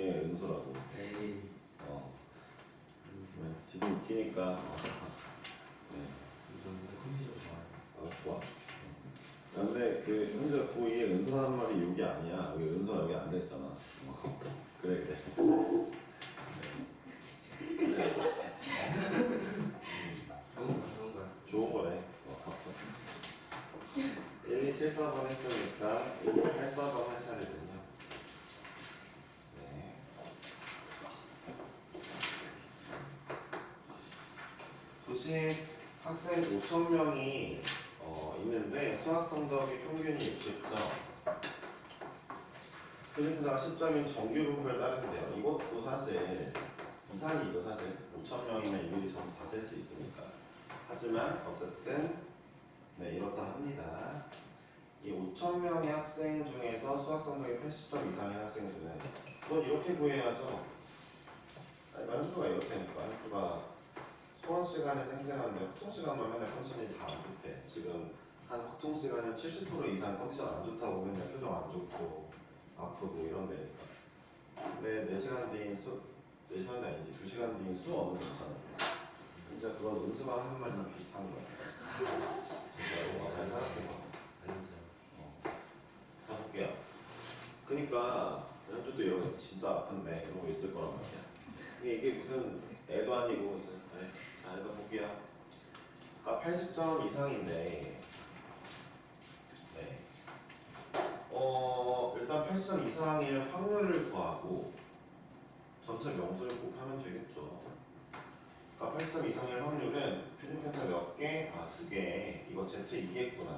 얘 은수라고. 에이. 지금 웃기니까. 네. 요즘 컨디션 좋아요. 좋아. 근데 그 현재 고2의 은수라는 말이 여기 아니야. 여기 은수가 여기 앉아있잖아. 그래. 좋은 거야. 좋은 거네. 1, 2, 7, 4번 했으니까 1, 2, 8, 4번 할 차례군요. 네. 도시 학생 5,000명이 있는데 수학 성적이 평균이 60점. 표준표가 10점인 정규 분포를 따른대요. 이것도 사실 이산이죠, 사실. 5,000명이면 일일이 점수 다 셀 수 있으니까. 하지만 어쨌든 네, 이렇다 합니다. 이 5,000명의 학생 중에서 수학 성적이 80점 이상인 학생 중에 그건 이렇게 구해야죠. 아니, 현주가 이렇게 하니까 현주가 수원 시간에 생생한데 확통 시간만 맨날 컨디션이 다 안 좋대. 지금 한 확통 시간은 70% 이상 컨디션 안 좋다고 맨날 표정 안 좋고 아프고 이런 데니까. 근데 4시간 뒤인 4시간도 아니지 2시간 뒤인 수업은 괜찮아요. 진짜 그건 은수가 하는 말이랑 비슷한 거야. 진짜 잘 생각해봐. 자, 볼게요. 그니까 현주도 이런 거 진짜 아픈데 이런 거 있을 거란 말이야. 이게 무슨 애도 아니고 무슨. 네. 자, 일단 볼게요. 그러니까 80점 이상인데 네. 일단 80점 이상일 확률을 구하고 전체 명수를 곱하면 되겠죠. 그러니까 80점 이상일 확률은 표준 편차 몇 개? 2개. 이거 Z2겠구나.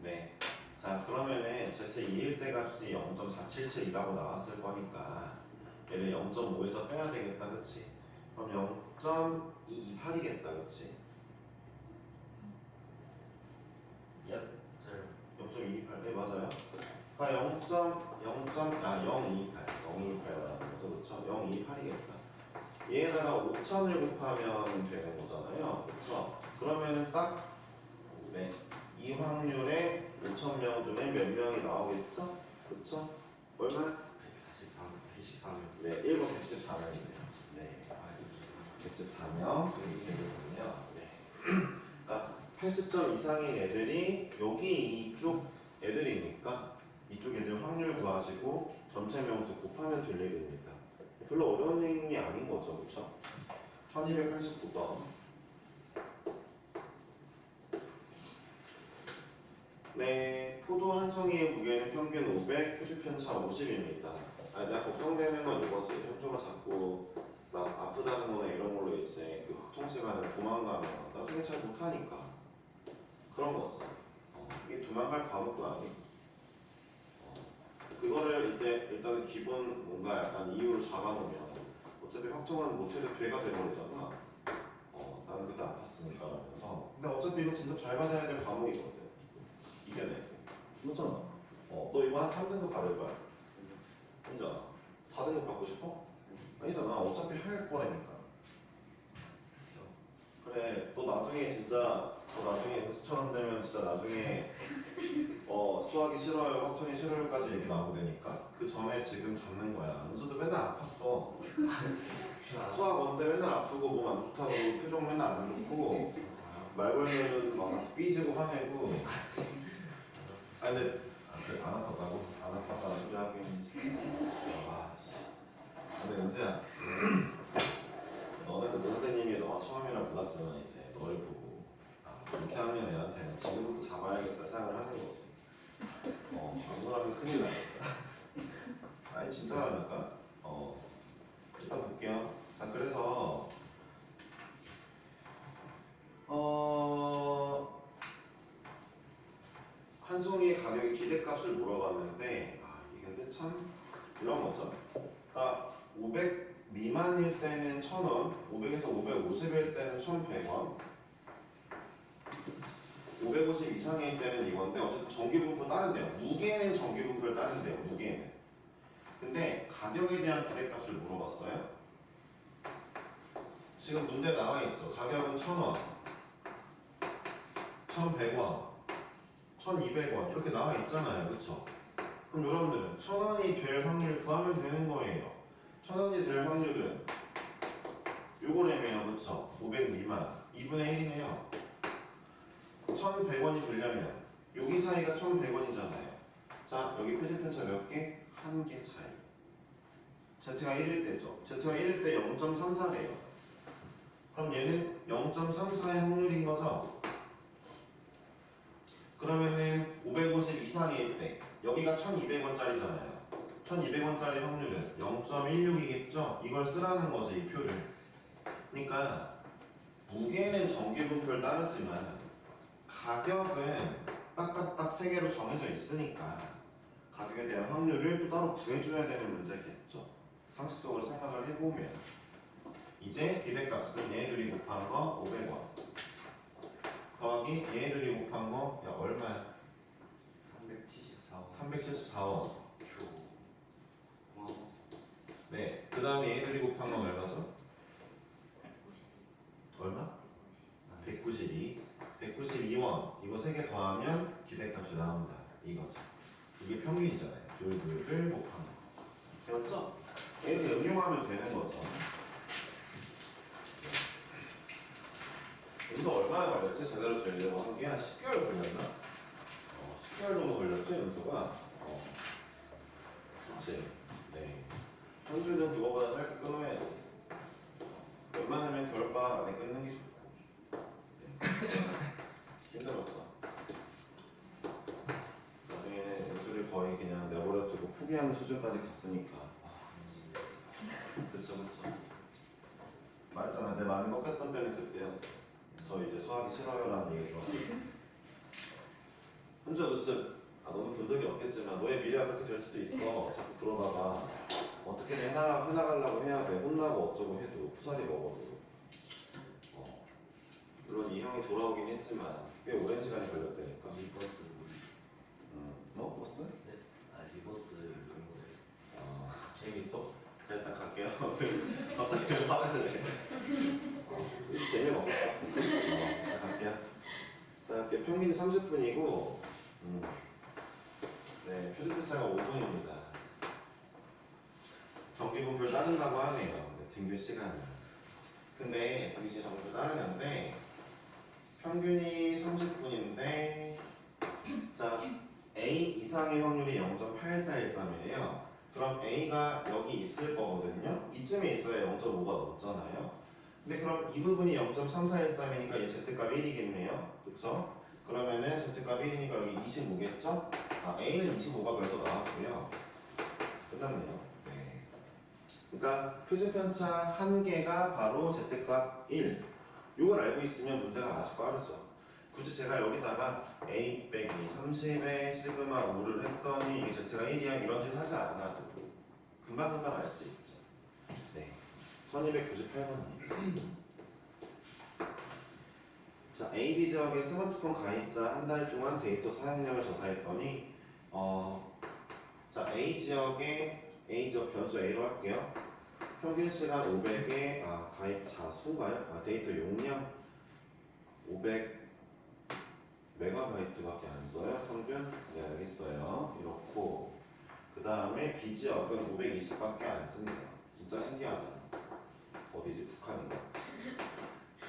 네. 자, 그러면은 Z2일 때 값이 0.477이라고 나왔을 거니까 얘를 0.5에서 빼야 되겠다, 그치? 그럼 0.228이겠다, 그치? 얍. 0.228, 네, 맞아요. 그러니까 0.228 말하는 거죠, 그쵸? 0.228이겠다. 얘에다가 5,000을 곱하면 되는 거잖아요, 그쵸? 그러면 딱, 네. 이 확률에 5,000명 중에 몇 명이 나오겠죠? 그쵸? 얼마? 143명. 네, 1번 114명이네요. 네. 114명 이렇게 되거든요. 네. 그러니까 80점 이상인 애들이 여기 이쪽 애들이니까 이쪽 애들 확률 구하시고 전체 명수 곱하면 될 일입니다. 별로 어려운 얘기 아닌 거죠, 그렇죠? 1289번. 네, 포도 한 송이의 무게는 평균 500, 표준 편차 50입니다. 내가 걱정되는 건 이거지. 현주가 자꾸 막 아프다는 거나 이런 걸로 이제 그 확통 시간에 도망가면 나중에 잘 못하니까 그런 거지. 이게 도망갈 과목도 아니고 그거를 이제 일단은 기본 뭔가 약간 이유로 잡아놓으면 어차피 확통은 못해도 죄가 돼버리잖아. 나는 그때 아팠으니까 라면서. 근데 어차피 이거 진짜 잘 받아야 될 과목이거든. 이겨내. 그렇잖아. 너 이거 한 3등급 받을 거야? 아니잖아. 4등급 받고 싶어? 아니잖아. 어차피 할 거라니까. 그래, 너 나중에 진짜, 너 나중에 은수처럼 되면 진짜 나중에 수학이 싫어요, 확통이 싫어요까지 얘기 나오되니까 그 전에 지금 잡는 거야. 은수도 맨날 아팠어. 수학 원대 맨날 아프고 몸 안 좋다고 표정 맨날 안 좋고 말 걸면은 막 삐지고 화내고. 근데 그래, 안 아팠다고? 안 아팠다는 소리 하긴 와, 씨. 근데 은수야, 너는 그 선생님이 너가 처음이라 몰랐지만 이제 너를 보고 은퇴하면 애한테는 지금부터 잡아야겠다 생각을 하는 거지. 안 그러면 큰일 나니까. 아니 진짜라니까. 일단 볼게요. 자, 그래서 한 송이의 가격의 기대값을 물어봤는데 이게 근데 참 이런 거죠. 그러니까 500 미만일 때는 1,000원, 500에서 550일 때는 1,100원, 550 이상일 때는 이건데 어쨌든 정규분포 따른대요. 무게는 정규분포를 따른대요. 무게는. 근데 가격에 대한 기대값을 물어봤어요. 지금 문제 나와있죠. 가격은 1,000원, 1,100원, 1,200원 이렇게 나와있잖아요. 그쵸? 그럼 여러분들은 1000원이 될 확률 구하면 되는 거예요. 1000원이 될 확률은 요거래매요. 그쵸? 500 미만 2분의 1이네요. 1100원이 되려면 여기 사이가 1100원이잖아요. 자, 여기 표지편차 몇 개? 한 개 차이. Z가 1일 때죠. Z가 1일 때 0.34래요. 그럼 얘는 0.34의 확률인 거죠. 그러면은 550 이상일 때 여기가 1200원짜리잖아요. 1200원짜리 확률은 0.16이겠죠? 이걸 쓰라는 거지, 이 표를. 그러니까 무게는 정규분표를 따르지만 가격은 딱딱딱 세 개로 정해져 있으니까 가격에 대한 확률을 또 따로 구해줘야 되는 문제겠죠. 상식적으로 생각을 해보면 이제 비례값은 얘네들이 곱한 거 500원 더하기 얘네들이 곱한 거 야, 얼마야? 374원. 374원. 표. 고마워. 네, 그 다음에 얘네들이 곱한 건 얼마죠? 얼마? 192. 192원. 이거 3개 더하면 기대값이 나온다. 이거죠. 이게 평균이잖아요. 둘둘둘 곱한 거. 되었죠? 이렇게 응용하면 되는 거죠. 연수 얼마나 걸렸지? 제대로 되려고 한 게 한 10개월 걸렸나? 10개월 정도 걸렸지, 연수가? 그치? 네. 평균은 그거보다 짧게 끊어야지. 웬만하면 겨울방학 안에 끊는 게 좋고. 네. 힘들었죠. 나중에는 연수를 거의 그냥 내버려 두고 포기하는 수준까지 갔으니까. 그쵸. 말했잖아. 내 마음이 꺾였던 때는 그때였어. 저 이제 수학이 싫어요라는 얘기 들었어. 혼자 너 진짜 너는 본 적이 없겠지만 너의 미래가 그렇게 될 수도 있어. 자꾸 그러다가 어떻게든 해나가려고 해야 돼. 혼나고 어쩌고 해도 쿠사리 먹어도. 물론 이 형이 돌아오긴 했지만 꽤 오랜 시간이 걸렸다니까. 리버스. 뭐? 버스? 네. 리버스 이런 거. 재밌어? 자 일단 갈게요. 갑자기 왜 화를 내? 재미없어. 자 갈게요. 자 이렇게 평균이 30분이고 네 표준편차가 5분입니다. 정기분표를 따른다고 하네요. 네, 등교 시간을. 근데 등교시 정기분표 따르는데 평균이 30분인데 자 A 이상의 확률이 0.8413이에요. 그럼 A가 여기 있을 거거든요. 이쯤에 있어야 0.5가 넘잖아요. 근데 그럼 이 부분이 0.3413이니까 이 Z값 1이겠네요. 그쵸? 그러면은 Z값 1이니까 여기 25겠죠? A는 25가 벌써 나왔고요. 끝났네요. 네. 그러니까 표준편차 한 개가 바로 Z값 1. 이걸 알고 있으면 문제가 아주 빠르죠. 굳이 제가 여기다가 A 빼기 30에 시그마 5를 했더니 이게 Z가 1이야 이런 짓 하지 않아도 금방금방 알 수 있죠. 네. 1298번. 자, AB 지역의 스마트폰 가입자 한 달 동안 데이터 사용량을 조사했더니 자, A 지역 변수 A로 할게요. 평균 시간 500에 가입자 수가요? 데이터 용량 500 메가바이트밖에 안 써요. 평균? 네, 알겠어요. 이렇고 그 다음에 B 지역은 520밖에 안 씁니다. 진짜 신기하다. 어디지? 북한인가?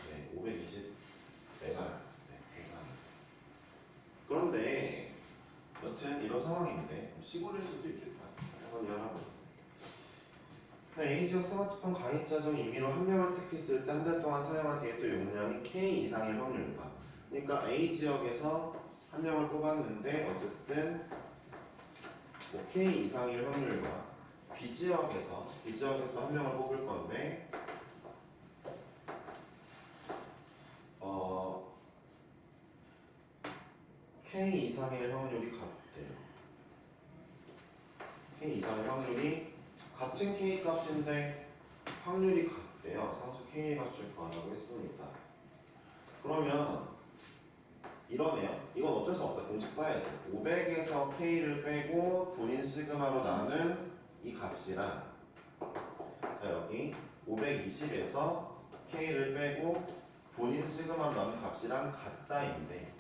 네, 520 메가. 네, 메가. 그런데 여튼 이런 상황인데 시골일 수도 있겠다. 한번 열어보자. A지역 스마트폰 가입자 중 임의로 한 명을 택했을 때 한 달 동안 사용한 데이터 용량이 K 이상일 확률과 그러니까 A지역에서 한 명을 뽑았는데 어쨌든 뭐 K 이상일 확률과 B지역에서 또 한 명을 뽑을 건데 K 이상일 확률이 같대요. K 이상일 확률이 같은 K 값인데 확률이 같대요. 상수 K 값을 구하라고 했습니다. 그러면 이러네요. 이건 어쩔 수 없다. 공식 써야지. 500에서 K를 빼고 본인 시그마로 나눈 이 값이랑 자 여기 520에서 K를 빼고 본인 시그마로 나눈 값이랑 같다인데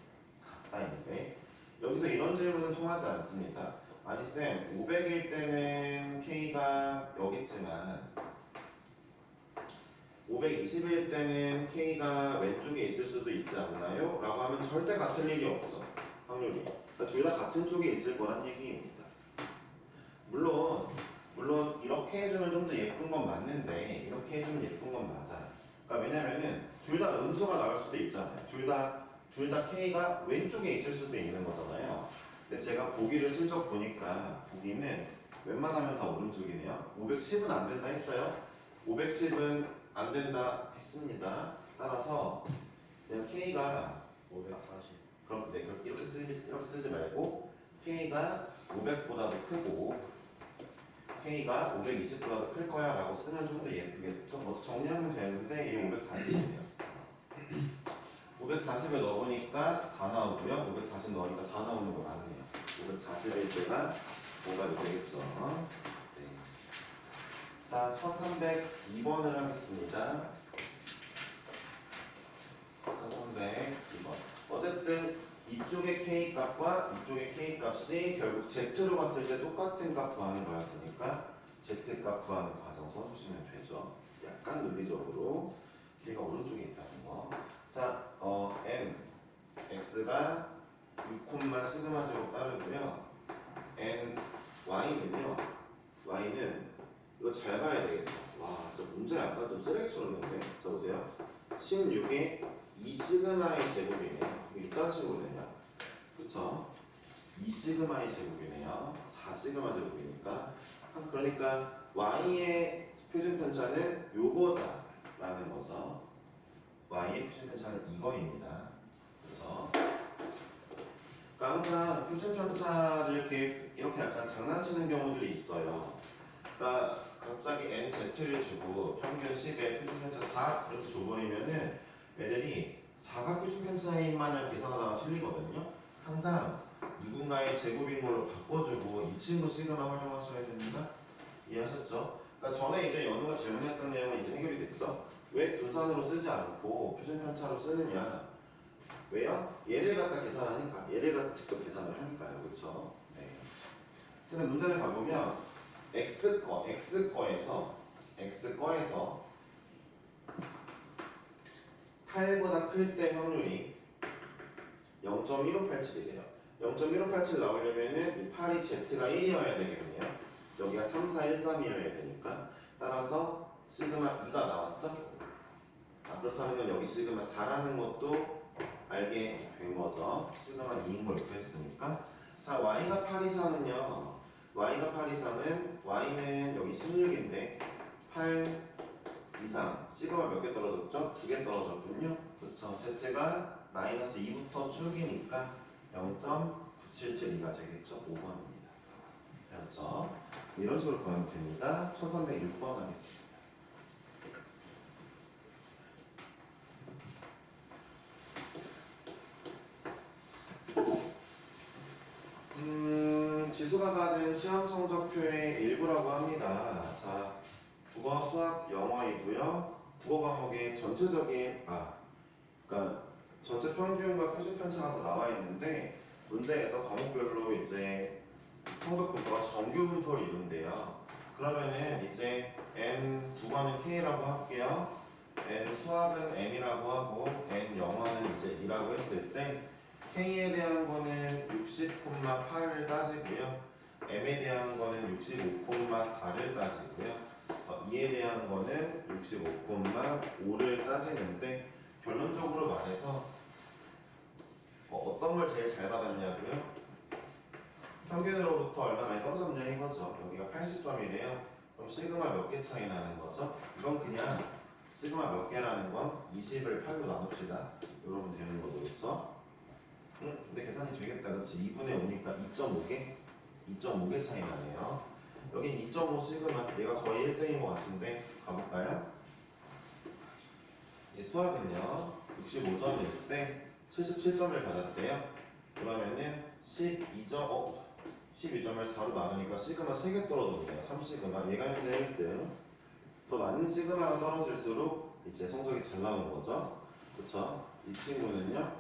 여기서 이런 질문은 통하지 않습니다. 아니 쌤 500일 때는 K가 여기 있지만 520일 때는 K가 왼쪽에 있을 수도 있지 않나요? 라고 하면 절대 같을 일이 없죠. 확률이. 그러니까 둘 다 같은 쪽에 있을 거란 얘기입니다. 물론 이렇게 해주면 좀 더 예쁜 건 맞는데 이렇게 해주면 예쁜 건 맞아요. 그러니까 왜냐면은 둘 다 음수가 나올 수도 있잖아요. 둘 다 K가 왼쪽에 있을 수도 있는 거잖아요. 근데 제가 보기를 슬쩍 보니까 보기는 웬만하면 다 오른쪽이네요. 510은 안 된다 했어요. 510은 안 된다 했습니다. 따라서 그냥 K가 540. 그럼 네, 그럼 이렇게 쓰지 말고 K가 500보다도 크고 K가 520보다도 클 거야 라고 쓰면 좀 더 예쁘겠죠? 먼저 정리하면 되는데 이게 540이에요. 540을 넣어보니까 4 나오고요. 540 넣으니까 4 나오는 거 맞네요. 540일 때가 뭐가 되겠죠? 네. 자, 1302번을 하겠습니다. 1302번. 어쨌든 이쪽의 K 값과 이쪽의 K 값이 결국 Z로 갔을 때 똑같은 값 구하는 거였으니까 Z 값 구하는 과정 써주시면 되죠. 약간 논리적으로 K가 오른쪽에 있다는 거. 자, N X가 6, 시그마 제곱 따르고요. N Y는요. Y는 이거 잘 봐야 되겠다. 와, 저 문제 약간 좀 쓰레기처럼 했네. 자 보세요. 16에 2시그마의 제곱이네요. 이딴 식으로 되냐? 그쵸? 2시그마의 제곱이네요. 4시그마 제곱이니까. 그러니까 Y의 표준 편차는 요거다 라는 거죠. Y의 표준 편차는 이거입니다. 그쵸? 그러니까 항상 표준 편차를 이렇게 약간 장난치는 경우들이 있어요. 그러니까 갑자기 NZ를 주고 평균 10에 표준 편차 4 이렇게 줘버리면은 애들이 사각표준 편차인 마냥 계산하다가 틀리거든요. 항상 누군가의 제곱인 걸로 바꿔주고 이 친구 시그마 활용하셔야 됩니다. 이해하셨죠? 그러니까 전에 이제 연우가 질문했던 내용은 이제 해결이 됐죠. 왜 분산으로 쓰지 않고 표준 편차로 쓰느냐? 왜요? 얘를 갖다 계산하니까, 얘를 갖다 직접 계산을 하니까요, 그렇죠? 네. 일단 문제를 가보면 X거에서 8보다 클 때 확률이 0.1587이래요. 0.1587 나오려면은 이 8이 Z가 1이어야 되겠네요. 여기가 3, 4, 1, 3이어야 되니까 따라서 시그마 2가 나왔죠? 그렇다는 건 여기 시그마 4라는 것도 알게 된 거죠. 시그마 2인 걸 구했으니까. 자, Y가 8 이상은요. Y가 8 이상은 Y는 여기 16인데 8 이상 시그마 몇 개 떨어졌죠? 2개 떨어졌군요. 그렇죠. Z가 마이너스 2부터 쭉이니까 0.9772가 되겠죠. 5번입니다. 그렇죠. 이런 식으로 구하면 됩니다. 1306번 하겠습니다. 지수가 받은 시험 성적표의 일부라고 합니다. 자, 국어, 수학, 영어이고요. 국어 과목의 전체적인 그러니까 전체 평균과 표준 편차가 다 나와 있는데 문제에서 과목별로 이제 성적 분포가 정규 분포를 이룬대요. 그러면은 이제 N 국어는 K라고 할게요. N 수학은 M이라고 하고 N 영어는 이제 2라고 했을 때 K에 대한 거는 60,8을 따지고요. M에 대한 거는 65,4를 따지고요. 2에 대한 거는 65,5를 따지는데 결론적으로 말해서 어떤 걸 제일 잘 받았냐고요? 평균으로부터 얼마 많이 떨어졌냐 이거죠. 여기가 80점이래요. 그럼 시그마 몇 개 차이 나는 거죠? 이건 그냥 시그마 몇 개라는 건 20을 8로 나눕시다. 이러면 되는 거죠. 그렇죠? 근데 계산이 되겠다. 그렇지? 2분의 5니까 2.5개? 2.5개 차이 나네요. 여긴 2.5 시그마, 얘가 거의 1등인 것 같은데 가볼까요? 이 수학은요 65점일 때 77점을 받았대요. 그러면은 12점을 4로 나누니까 시그마 3개 떨어졌네요. 3시그마. 얘가 현재 1등. 더 많은 시그마가 떨어질수록 이제 성적이 잘 나오는 거죠. 그쵸? 이 친구는요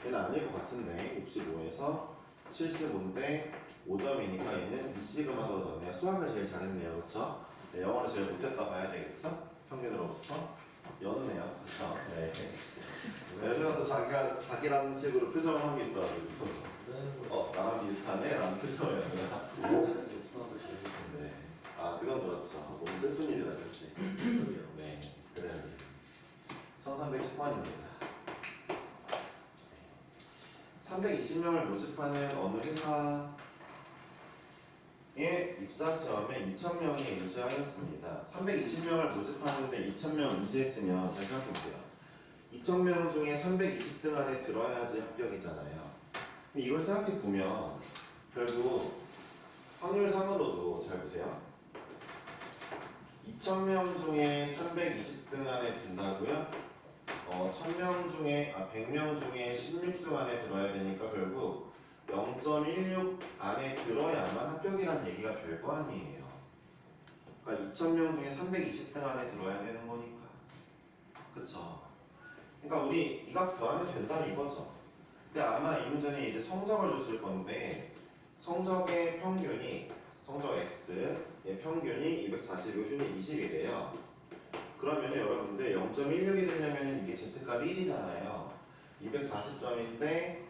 얘는 아닐 것 같은데 65에서 75인데 5점이니까 얘는 미시그마 떨어졌네요. 수학을 제일 잘했네요. 그쵸? 네, 영어를 제일 못했다 봐야 되겠죠? 평균으로부터 연우네요. 그쵸? 네. 예전에 또 자기라는 식으로 표정을 한 게 있어가지고 나랑 비슷하네? 라는 표정이었구나. 수학을 제일 못했는데. 아 그건 그렇죠. 너무 슬픈 일이다 그렇지. 네 그래요. 1310번입니다. 320명을 모집하는 어느 회사의 입사 시험에 2,000명이 응시하였습니다. 320명을 모집하는데 2,000명 응시했으면 잘 생각해보세요. 2,000명 중에 320등 안에 들어야지 합격이잖아요. 이걸 생각해보면 결국 확률상으로도 잘 보세요. 2,000명 중에 320등 안에 든다고요? 1,000명 중에 100명 중에 16등 안에 들어야 되니까 결국 0.16 안에 들어야만 합격이라는 얘기가 될 거 아니에요. 그러니까 2,000명 중에 320등 안에 들어야 되는 거니까. 그쵸? 그러니까 우리 이 값 구하면 된다 이거죠. 근데 아마 이 문제는 이제 성적을 줬을 건데 성적의 평균이 성적 X의 평균이 240이고 효율이 20이래요. 그러면 여러분들 0.16이 되려면 이게 Z값이 1이잖아요. 240점인데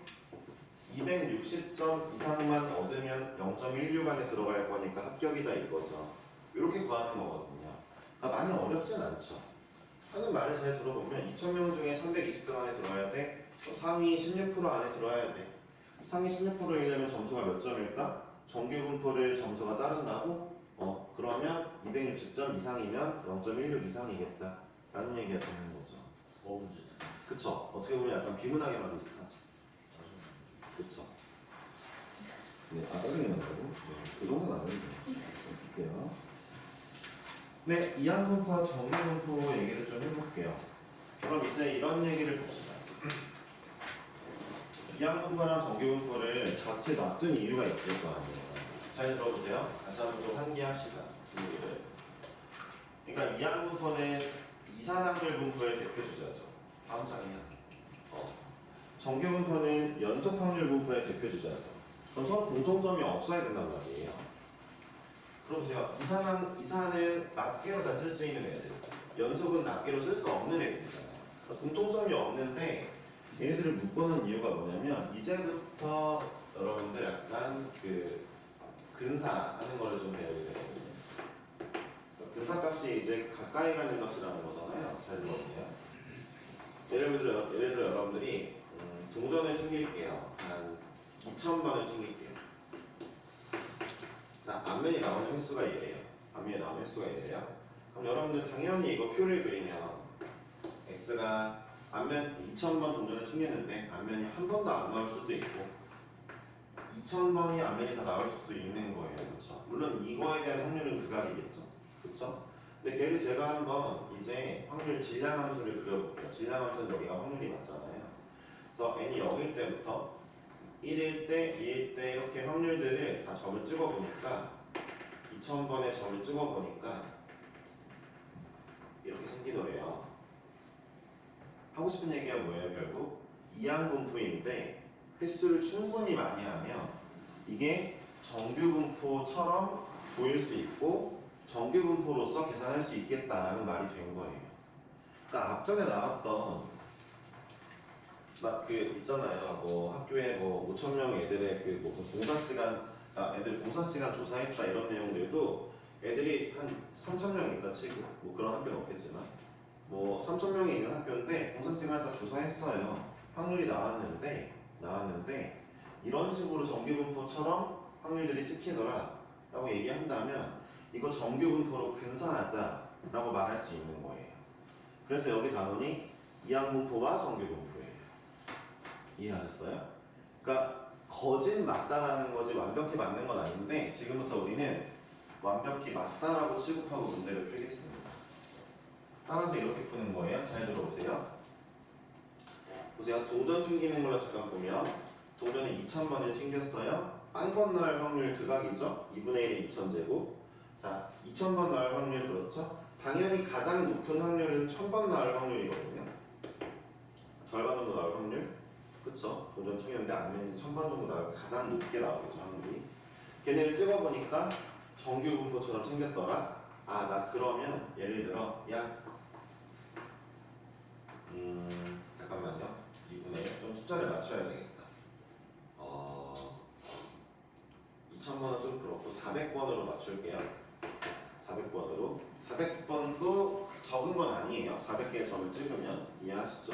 260점 이상만 얻으면 0.16 안에 들어갈 거니까 합격이다 이거죠. 이렇게 구하는 거거든요. 그러니까 많이 어렵진 않죠. 하는 말을 잘 들어보면 2,000명 중에 320등 안에 들어야 돼. 상위 16% 안에 들어야 돼. 상위 16%이려면 점수가 몇 점일까? 정규 분포를 점수가 따른다고? 그러면 260점 이상이면 0.16 이상이겠다 라는 얘기가 되는 거죠. 문제. 그쵸? 어떻게 보면 약간 비문학이랑 비슷하지. 그쵸? 네, 짜증이 난다고? 네, 그 정도는 아닌데. 볼게요. 네, 이항분포와 정규분포 얘기를 좀 해볼게요. 그럼 이제 이런 얘기를 봅시다. 이항분포랑 정규분포를 같이 놔둔 이유가 있을 거 아니에요. 잘 들어보세요. 다시 한번 좀 환기합시다. 그러니까 이항분포는 이산항률 분포의 대표 주자죠. 다음 장이야. 정규분포는 연속확률 분포의 대표 주자죠. 그럼 서로 공통점이 없어야 된단 말이에요. 그러보세요. 이산은 낱개로 잘 쓸 수 있는 애들, 연속은 낱개로 쓸 수 없는 애들이잖아요. 그러니까 공통점이 없는데 얘네들을 묶어놓은 이유가 뭐냐면 이제부터 여러분들 약간 그 근사하는 거를 좀 배우게 되거든요. 근사값이 이제 가까이 가는 것이라는 거잖아요. 잘 들어보세요. 예를 들어 여러분들이 동전을 튕길게요. 한 2,000번을 튕길게요. 자, 앞면이 나오는 횟수가 이래요. 앞면이 나오는 횟수가 이래요. 그럼 여러분들 당연히 이거 표를 그리면 x가 앞면 2,000번 동전을 튕겼는데 앞면이 한 번도 안 나올 수도 있고 2,000번이 앞면이 다 나올 수도 있는 거예요. 그렇죠? 물론 이거에 대한 확률은 극악이겠죠. 그렇죠? 근데 걔를 제가 한번 이제 확률 질량 함수를 그려볼게요. 질량 함수는 여기가 확률이 맞잖아요. 그래서 n이 0일 때부터 1일 때, 2일 때 이렇게 확률들을 다 점을 찍어보니까 2,000번의 점을 찍어보니까 이렇게 생기더래요. 하고 싶은 얘기가 뭐예요? 결국 이항분포인데 횟수를 충분히 많이 하면 이게 정규분포처럼 보일 수 있고 정규분포로서 계산할 수 있겠다라는 말이 된 거예요. 그러니까 앞전에 나왔던 막 그 있잖아요. 뭐 학교에 뭐 5,000명 애들의 그 무슨 봉사 시간, 애들 봉사 시간 조사했다 이런 내용들도 애들이 한 3,000명 있다 치고 뭐 그런 학교는 없겠지만 뭐 3,000명이 있는 학교인데 봉사 시간을 다 조사했어요. 확률이 나왔는데 이런 식으로 정규분포처럼 확률들이 찍히더라라고 얘기한다면 이거 정규분포로 근사하자라고 말할 수 있는 거예요. 그래서 여기 단원이 이항분포와 정규분포예요. 이해하셨어요? 그러니까 거짓 맞다라는 거지 완벽히 맞는 건 아닌데 지금부터 우리는 완벽히 맞다라고 취급하고 문제를 풀겠습니다. 따라서 이렇게 푸는 거예요. 잘 들어보세요. 보세요. 동전 튕기는 걸로 잠깐 보면 동전이 2,000번을 튕겼어요. 한 번 나올 확률 극악이죠. 2분의 1의 2,000제곱. 자, 2,000번 나올 확률 그렇죠? 당연히 가장 높은 확률은 1,000번 나올 확률이거든요. 절반 정도 나올 확률. 그쵸? 동전 튕겼는데 안면이 1,000번 정도 나올 가장 높게 나오겠죠, 확률이. 걔네를 찍어보니까 정규 분포처럼 생겼더라. 아, 나 그러면 예를 들어 잠깐만요. 이분에 좀 숫자를 맞춰야 되겠다. 2000번은 좀 그렇고 400번으로 맞출게요. 400번으로. 400번도 적은 건 아니에요. 400개의 점을 찍으면 이해하시죠?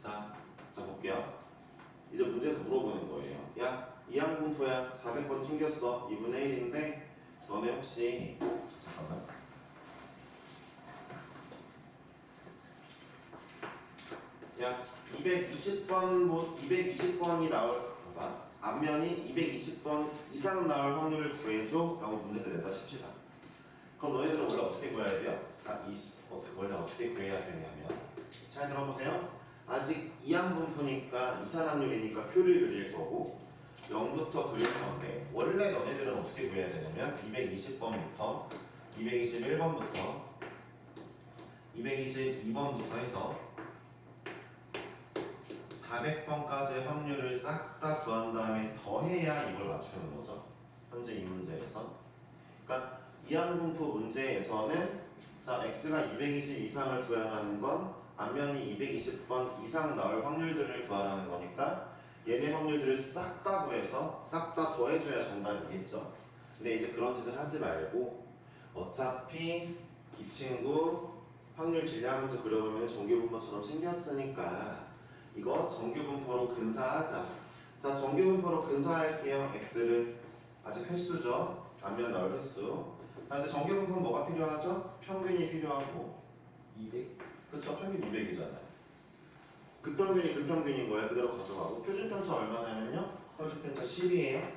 자 볼게요. 이제 문제에서 물어보는 거예요. 야, 이항분포야 400번 튕겼어. 2분의 1인데 너네 혹시 잠깐만. 야, 220번이 나올 봐봐. 앞면이 220번 이상 나올 확률을 구해줘 라고 문제를 냈다 칩시다. 그럼 너희들은 원래 어떻게 구해야 돼요? 자, 원래 어떻게 구해야 되냐면 잘 들어보세요. 아직 이항분포니까 이산확률이니까 표를 그릴 거고 0부터 그릴 건데 원래 너네들은 어떻게 구해야 되냐면 220번부터 221번부터 222번부터 해서 400번까지의 확률을 싹 다 구한 다음에 더해야 이걸 맞추는 거죠. 현재 이 문제에서. 그러니까 이항분포 문제에서는 자 x가 220 이상을 구하라는 건 앞면이 220번 이상 나올 확률들을 구하라는 거니까 얘네 확률들을 싹 다 구해서 싹 다 더해줘야 정답이겠죠. 근데 이제 그런 짓을 하지 말고 어차피 이 친구 확률 질량함수 그려보면 정규분포처럼 생겼으니까 이거 정규분포로 근사하자. 자, 정규분포로 근사할게요. x를 아직 횟수죠. 앞면 나올 횟수. 자, 근데 정규분포는 뭐가 필요하죠? 평균이 필요하고 200? 그쵸? 평균 200이잖아요. 극평균이 극평균인 거예요. 그대로 가져가고 표준편차 얼마냐면요. 표준편차 10이에요.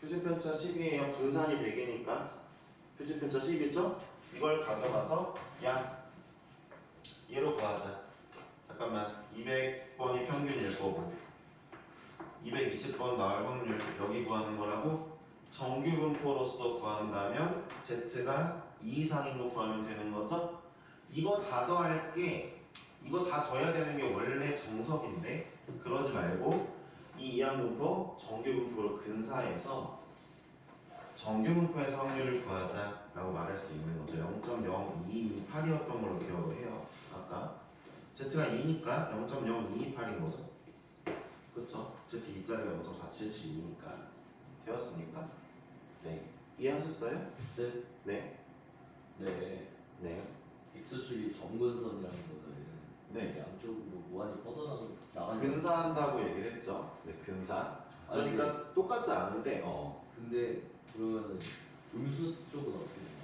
표준편차 10이에요. 분산이 100이니까 표준편차 10이죠? 이걸 가져가서 야 얘로 구하자. 잠깐만 200번이 평균일 거고 220번 나올 확률 여기 구하는 거라고 정규분포로서 구한다면 Z가 2 이상인 거 구하면 되는 거죠? 이거 다 더할게 이거 다 더해야 되는 게 원래 정석인데 그러지 말고 이 이항분포 정규분포로 근사해서 정규분포에서 확률을 구하자 라고 말할 수 있는 거죠. 0.0228이었던 걸로 기억을 해요. 아까 Z가 2니까 0.0228인 거죠. 그쵸? Z 이자리가 0.4772니까 되었습니까? 네. 이해하셨어요? 네. 네. 네. 네. X축이 정근선이라는 거는 네. 양쪽으로 무한히 뻗어나가는 근사한다고 얘기를 했죠. 네, 근사. 아니, 그러니까 똑같지 않은데 근데 그러면은 음수 쪽은 어떻게 되는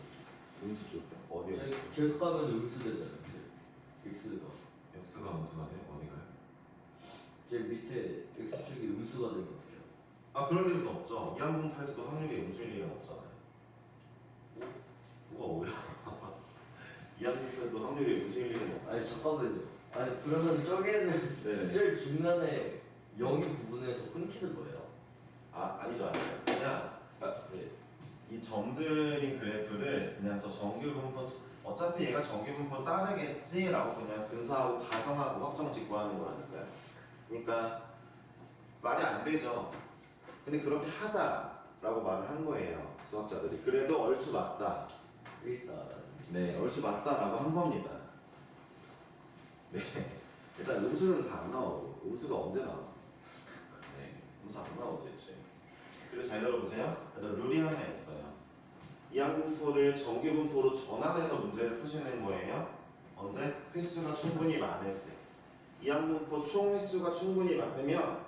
음수 쪽 어디에 거죠? 있어요? 계속 가면 음수 되잖아요. X가 X가 음수가 돼요? 어디가요? 제 밑에 X축이 음수가 되면 어떻게 해요? 아, 그럴 일은 없죠. 이항분포에서도 확률이 음수일 일은 없잖아요. 뭐가 오히려 이항분포에서도 확률이 음수일 일은 없죠. 아니 잠깐만요. 아니 그러면 저기에는 네. 제일 중간에 0이 부분에서 끊기는 거예요. 아니죠. 그냥 네. 이 점들인 그래프를 그냥 저 정규분포 어차피 얘가 정규분포 따르겠지라고 그냥 근사하고 가정하고 확정 짓고 하는 거라니까요. 그러니까 말이 안 되죠. 근데 그렇게 하자라고 말을 한 거예요. 수학자들이. 그래도 얼추 맞다. 일단 네, 얼추 맞다라고 한 겁니다. 네. 일단 음수는 다 안 나오고 음수가 언제 나와? 네, 음수 안 나오지 애초에. 그리고 잘 들어보세요. 룰이 하나 있어요. 이항분포를 정규분포로 전환해서 문제를 푸시는 거예요. 언제? 횟수가 충분히 많을 때. 이항분포 총 횟수가 충분히 많으면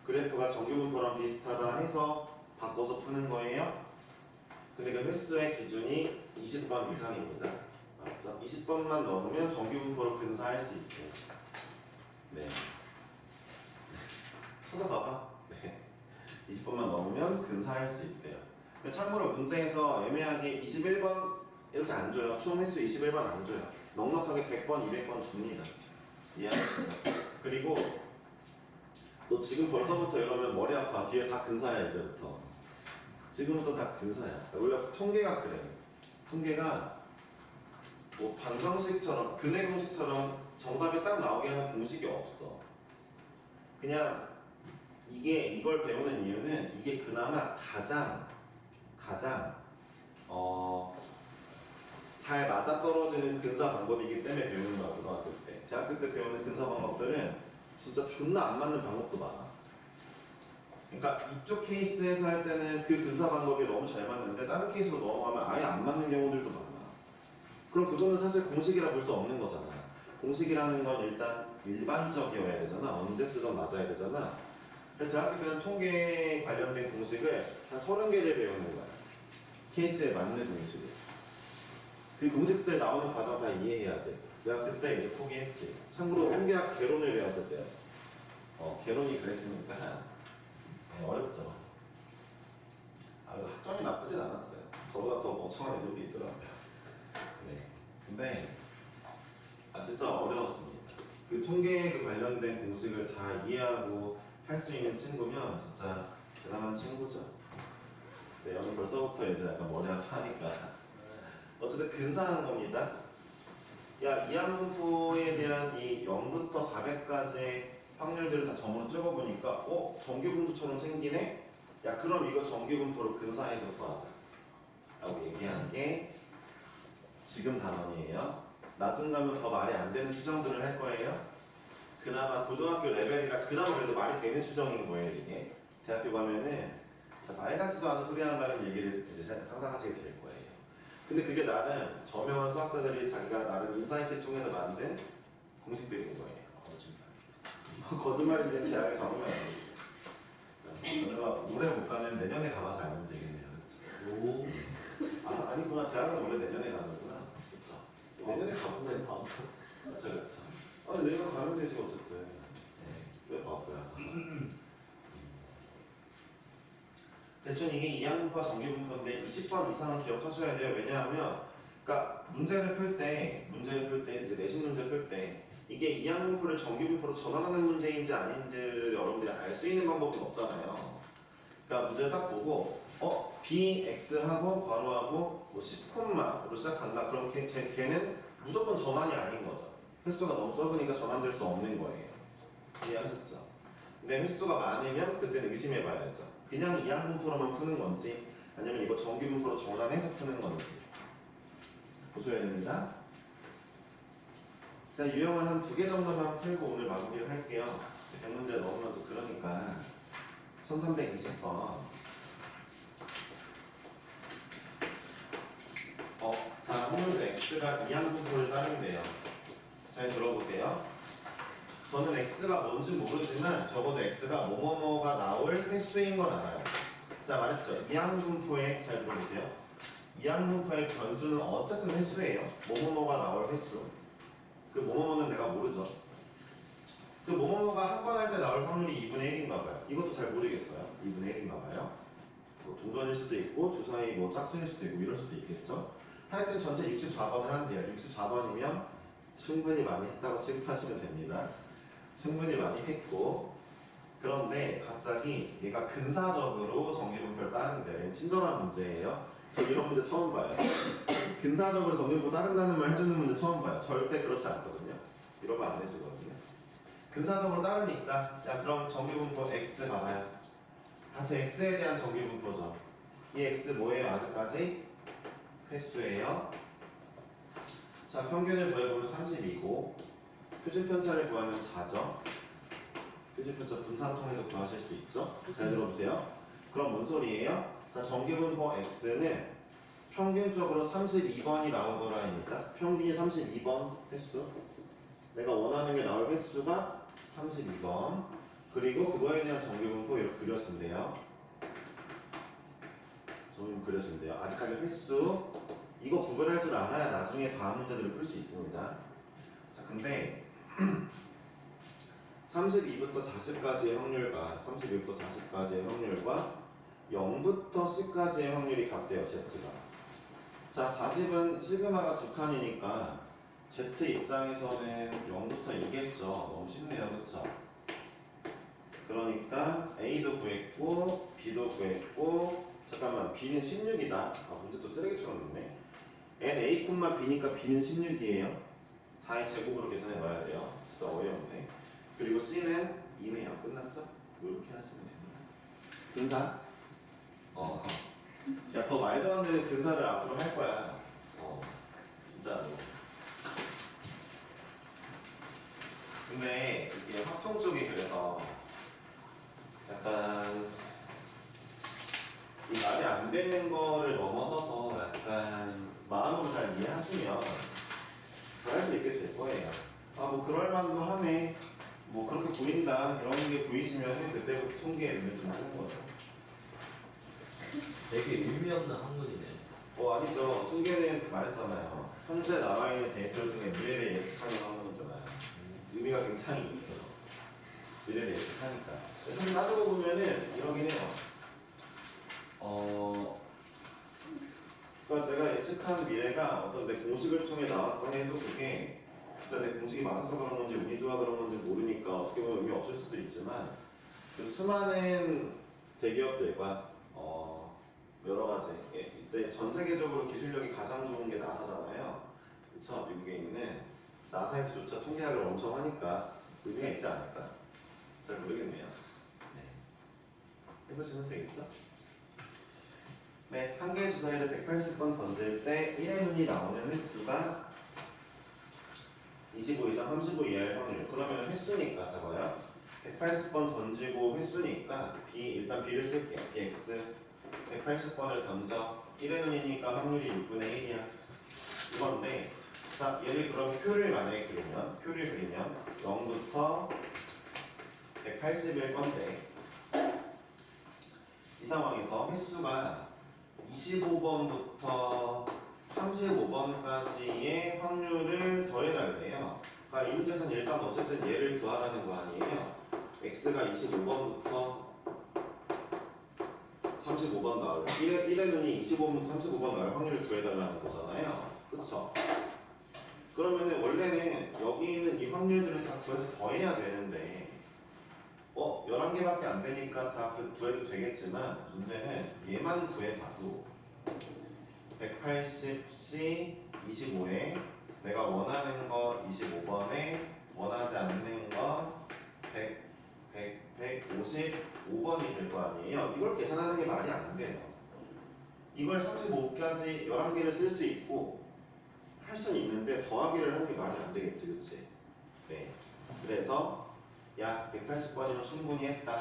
그래프가 정규분포랑 비슷하다 해서 바꿔서 푸는 거예요. 근데 그 횟수의 기준이 20번 이상입니다. 맞죠? 20번만 넘으면 정규분포로 근사할 수 있대요. 네. 찾아봐봐. 네. 20번만 넘으면 근사할 수 있대요. 근데 참고로 문제에서 애매하게 21번 이렇게 안 줘요. 총 횟수 21번 안 줘요. 넉넉하게 100번, 200번 줍니다. 이해하시죠? 그리고 너 지금 벌써부터 이러면 머리 아파. 뒤에 다 근사야 이제부터. 지금부터 다 근사야. 원래 통계가 그래. 통계가 뭐 방정식처럼 근해 공식처럼 정답이 딱 나오게 하는 공식이 없어. 그냥 이걸 배우는 이유는 이게 그나마 가장 잘 맞아떨어지는 근사 방법이기 때문에 배우는 거야. 고등학교 때. 대학교 때 배우는 근사 방법들은 진짜 존나 안 맞는 방법도 많아. 그러니까 이쪽 케이스에서 할 때는 그 근사 방법이 너무 잘 맞는데 다른 케이스로 넘어가면 아예 안 맞는 경우들도 많아. 그럼 그거는 사실 공식이라 볼 수 없는 거잖아. 공식이라는 건 일단 일반적이어야 되잖아. 언제 쓰던 맞아야 되잖아. 그래서 대학교 때는 통계 관련된 공식을 한 30개를 배우는 거야. 케이스에 맞는 공식을. 그 공식들 나오는 과정 다 이해해야 돼. 내가 그때 이제 포기했지. 참고로 통계학 개론을 배웠을 때였어. 개론이 그랬으니까 네, 어렵죠. 학점이 나쁘진 않았어요. 저보다 더 멍청한 애들도 있더라고요. 네. 근데 진짜 어려웠습니다. 그 통계에 그 관련된 공식을 다 이해하고 할 수 있는 친구면 진짜 대단한 친구죠. 네, 여기 벌써부터 이제 약간 머리 아파하니까 어쨌든 근사한 겁니다. 야, 이항분포에 대한 이 0부터 400까지의 확률들을 다 점으로 찍어보니까 정규분포처럼 생기네? 야, 그럼 이거 정규분포로 근사해서 구하자 라고 얘기하는 게 지금 단원이에요. 나중 가면 더 말이 안 되는 추정들을 할 거예요. 그나마 고등학교 레벨이라 그나마 그래도 말이 되는 추정인 거예요. 이게 대학교 가면은 말 같지도 않은 소리 한다는 얘기를 이제 상상하시게 될 거예요. 근데 그게 나름 저명한 수학자들이 자기가 나름 인사이트를 통해서 만든 공식들인 거예요. 거짓말인지 대학에 가보면 알겠죠. 내가 올해 못 가면 내년에 가봐서 알면 되겠네요. 그렇죠? 아니구나. 대학은 원래 내년에 가는구나. 그렇죠. 내년에 가보면 다음. 그렇죠. 내가 가면 되지 어쨌든. 왜 바보야. 대충 이게 2항분포와 정규분포인데 20번 이상은 기억하셔야 돼요. 왜냐하면 그러니까 문제를 풀 때 이제 내신 문제 풀 때 이게 2항분포를 정규분포로 전환하는 문제인지 아닌지를 여러분들이 알 수 있는 방법은 없잖아요. 그러니까 문제를 딱 보고 bx하고 괄호하고 10콤마로 시작한다. 그럼 걔는 무조건 전환이 아닌 거죠. 횟수가 너무 적으니까 전환될 수 없는 거예요. 이해하셨죠? 근데 횟수가 많으면 그때는 의심해봐야죠. 그냥 이항분포로만 푸는 건지 아니면 이거 정규분포로 전환해서 푸는 건지 보셔야 됩니다. 자, 유형을 한 2개 정도만 풀고 오늘 마무리를 할게요. 100문제 넣으면 또 그러니까 1320번. 자, 확률수 x가 이항분포를 따른대요. 잘 들어보세요. 저는 x가 뭔지 모르지만 적어도 x가 뭐뭐뭐가 나올 횟수인 건 알아요. 자, 말했죠. 이항분포의 잘 들어보세요. 이항분포의 변수는 어쨌든 횟수예요. 뭐뭐뭐가 나올 횟수. 그 뭐뭐뭐는 내가 모르죠. 그 뭐뭐뭐가 한 번 할 때 나올 확률이 2분의 1인가 봐요. 이것도 잘 모르겠어요. 2분의 1인가 봐요. 뭐 동전일 수도 있고 주사위 뭐 짝수일 수도 있고 이럴 수도 있겠죠. 하여튼 전체 64번을 한대요. 64번이면 충분히 많이 했다고 취급하시면 됩니다. 충분히 많이 했고 그런데 갑자기 얘가 근사적으로 정규분포를 따른대요. 친절한 문제예요. 저 이런 문제 처음 봐요. 근사적으로 정규분포 따른다는 말 해주는 문제 처음 봐요. 절대 그렇지 않거든요. 이러면 안 해주거든요. 근사적으로 따르니까 자 그럼 정규분포 x 봐봐요. 다시 x에 대한 정규분포죠. 이 x 뭐예요? 아직까지 횟수예요. 자 평균을 구해보면 32고 표준 편차를 구하면 4죠. 표준 편차 분산 통해서 구하실 수 있죠. 잘 들어보세요. 그럼 뭔 소리예요? 자 정규분포 x는 평균적으로 32번이 나오더라입니다. 평균이 32번 횟수. 내가 원하는 게 나올 횟수가 32번. 그리고 그거에 대한 정규분포 이렇게 그려진대요. 정규분포 그려진대요. 아직까지 횟수. 이거 구별할 줄 알아야 나중에 다음 문제들을 풀 수 있습니다. 자, 근데 32부터 40까지의 확률과 32부터 40까지의 확률과 0부터 10까지의 확률이 같대요. Z가. 자, 40은 시그마가 두 칸이니까 Z 입장에서는 0부터 2겠죠. 너무 쉽네요. 그쵸? 그러니까 A도 구했고 B도 구했고 잠깐만 B는 16이다. 문제 또 쓰레기처럼 넣네. NA, B니까 B는 16이에요. 4의 제곱으로 계산해 놔야 돼요. 진짜 어이없네. 그리고 C는 2네요. 끝났죠? 이렇게 하시면 됩니다. 근사? 야, 더 말도 안 되는 근사를 앞으로 할 거야. 진짜로. 근데 이게 확통 쪽이 그래서 약간 이 말이 안 되는 거를 넘어서서 약간 마음으로 잘 이해하시면 잘할 수 있게 될 거예요. 아, 뭐 그럴 만도 하네. 뭐 그렇게 보인다. 이런 게 보이시면 그때부터 통계에 눈을 좀 뜨는 거죠. 되게 의미 없는 학문이네. 아니죠. 통계는 말했잖아요. 현재 남아있는 데이터를 통해 미래를 예측하는 학문이잖아요. 의미가 굉장히 있죠. 미래를 예측하니까. 사실 따지고 보면은 이러긴 해요. 그러니까 내가 예측한 미래가 어떤 내 공식을 통해 나왔다 해도 그게 진짜 내 공식이 맞아서 그런 건지 운이 좋아 그런 건지 모르니까 어떻게 보면 의미 없을 수도 있지만 그 수많은 대기업들과 여러 가지 이때 전 세계적으로 기술력이 가장 좋은 게 나사잖아요. 그렇죠? 미국에 있는 나사에서조차 통계학을 엄청 하니까 의미가 있지 않을까? 잘 모르겠네요. 네. 해보시면 되겠죠? 네, 한 개의 주사위를 180번 던질 때 1의 눈이 나오는 횟수가 25 이상 35 이하일 확률. 그러면 횟수니까 저거요. 180번 던지고 횟수니까 일단 B를 쓸게요. BX 180번을 던져 1의 눈이니까 확률이 6분의 1이야. 이건데 자, 얘를 그럼 표를 만약에 그리면 0부터 180일 건데 이 상황에서 횟수가 25번부터 35번까지의 확률을 더해달래요. 그러니까 이 문제에서는 일단 어쨌든 얘를 구하라는 거 아니에요. x가 25번부터 35번 나올 1의 눈이 25번부터 35번 나올 확률을 구해달라는 거잖아요. 그쵸? 그러면은 원래는 여기 있는 이 확률들을 다 구해서 더해야 되는데 11개밖에 안 되니까 다 구해도 되겠지만 문제는 얘만 구해봐도 180C 25에 내가 원하는 거 25번에 원하지 않는 거 155번이 될 거 아니에요. 이걸 계산하는 게 말이 안 돼요. 이걸 35까지 11개를 쓸 수 있고 할 수는 있는데 더하기를 하는 게 말이 안 되겠지, 그치? 네. 그래서 야, 180번이면 충분히 했다.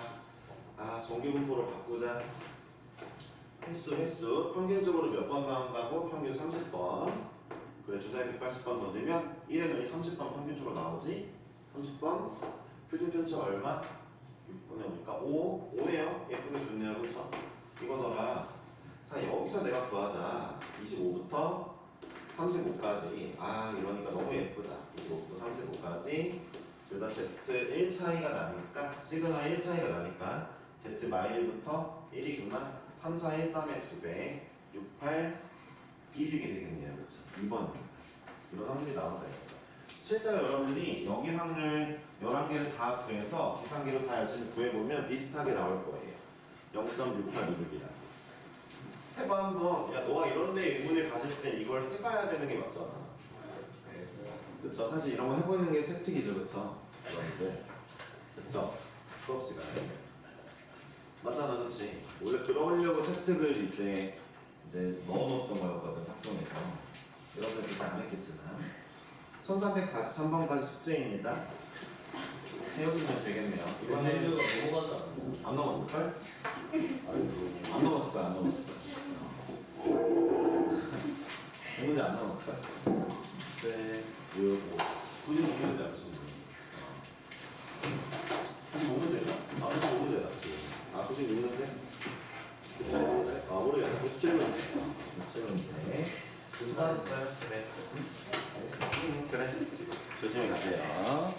아, 정규분포를 바꾸자. 횟수. 평균적으로 몇 번 나온다고? 평균 30번. 그래, 주사위 180번 던지면 1의 눈이 30번 평균적으로 나오지? 30번. 표준 편차 얼마? 6분의 5니까 5네요. 예쁘게 좋네요. 그쵸? 이거더라. 자, 여기서 내가 구하자. 25부터 35까지. 아, 이러니까 너무 예쁘다. 25부터 35까지. 둘 다 Z 1차이가 나니까 시그마 1차이가 나니까 Z 마일부터 1이구나. 3, 4, 1, 3의 2배 6, 8, 1이게 되겠네요. 그렇죠? 2번 이런 확률이 나온다. 실제로 여러분들이 여기 확률 11개를 다 구해서 계산기로 다 열심히 구해보면 비슷하게 나올 거예요. 0.6826이라. 해봐 한번. 야, 너가 이런 데 의문을 가질 때 이걸 해봐야 되는 게 맞잖아. 알겠어요. 그쵸? 사실 이런 거 해보는 게 세특이죠. 그쵸? 여러분들. 그쵸? 수업 시간에. 맞잖아, 그치? 원래 그러려고 세특을 이제 넣어놓었던 거였거든, 학교에서. 여러분들 그렇게 안 했겠지만. 1343번까지 숙제입니다. 세우시면 되겠네요. 이번에 넘어가자. 안 넘었을걸? 안 넘었을 거야, 안 넘었을 거야. 이 문제 안 넘었을걸? 네, 6, 5. 굳이 못 문제다, 무슨 문제. 굳이 못 문제다. 아, 95문제다, 지금. 아, 96문제? 아, 모르겠다. 97문제. 97문제. 근사했어요, 네. 그래. 조심히 가세요.